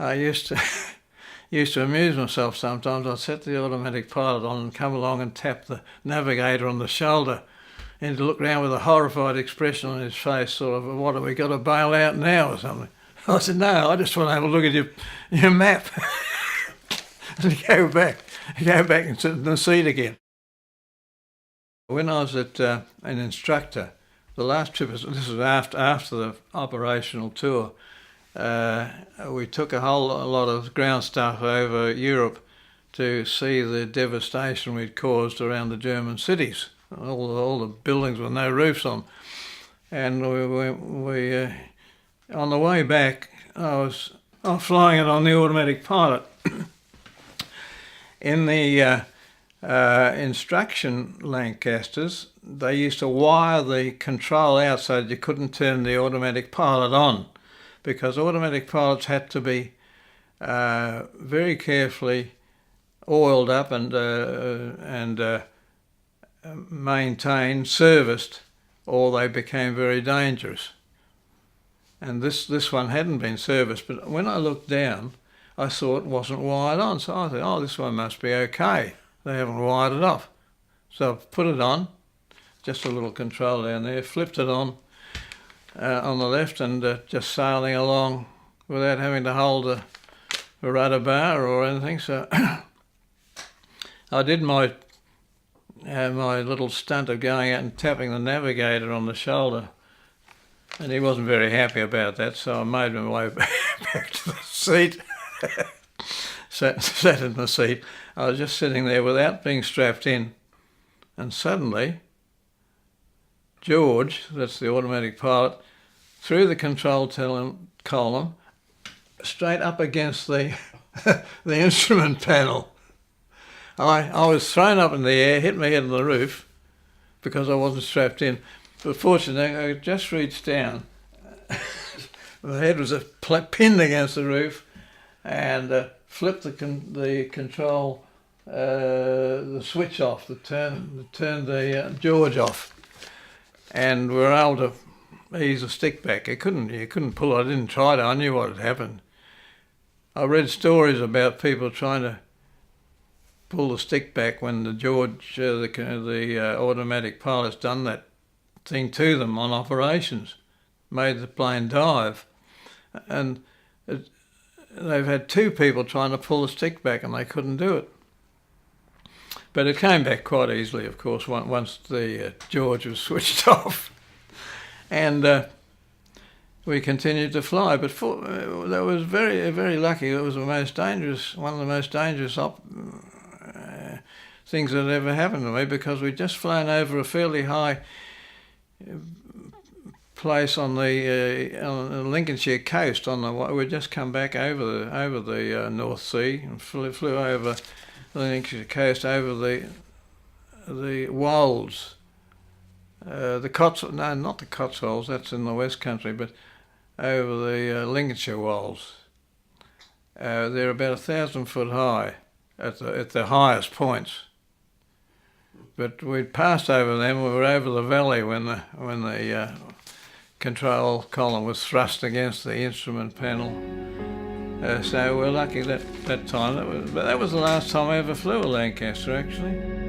I used to used to amuse myself sometimes. I'd set the automatic pilot on and come along and tap the navigator on the shoulder, and he'd look round with a horrified expression on his face, sort of, what, have we got to bail out now or something? I said, no, I just want to have a look at your map. And go back and sit in the seat again. When I was an instructor, the last trip, this was after the operational tour, we took a lot of ground staff over Europe to see the devastation we'd caused around the German cities, all the buildings with no roofs on. And we on the way back, I was flying it on the automatic pilot. In the instruction Lancasters, they used to wire the control out so that you couldn't turn the automatic pilot on, because automatic pilots had to be very carefully oiled up and maintained, serviced, or they became very dangerous. And this one hadn't been serviced, but when I looked down, I saw it wasn't wired on, so I thought, oh, this one must be okay. They haven't wired it off. So I've put it on, just a little control down there, flipped it on the left, and just sailing along without having to hold a rudder bar or anything. So I did my little stunt of going out and tapping the navigator on the shoulder, and he wasn't very happy about that, so I made my way back to the seat. Sat in the seat. I was just sitting there without being strapped in, and suddenly George, that's the automatic pilot, threw the control column straight up against the the instrument panel. I was thrown up in the air, hit my head on the roof because I wasn't strapped in. But fortunately, I just reached down. My head was pinned against the roof, and flipped the control, the switch off, turned the George off, and we were able to ease the stick back. You couldn't pull it. I didn't try to. I knew what had happened. I read stories about people trying to pull the stick back when the George, the automatic pilot's done that thing to them on operations, made the plane dive, and they've had two people trying to pull the stick back and they couldn't do it. But it came back quite easily, of course, once the George was switched off. And we continued to fly. But that was very, very lucky. It was one of the most dangerous things that ever happened to me, because we'd just flown over a fairly high place on the Lincolnshire coast. We'd just come back over the North Sea and flew over the Lincolnshire coast, over the Wolds, not the Cotswolds, that's in the West Country, but over the Lincolnshire Wolds. They're about 1,000 foot high at the highest points. But we'd passed over them. We were over the valley when the control column was thrust against the instrument panel. So we're lucky that time. But that was the last time I ever flew a Lancaster, actually.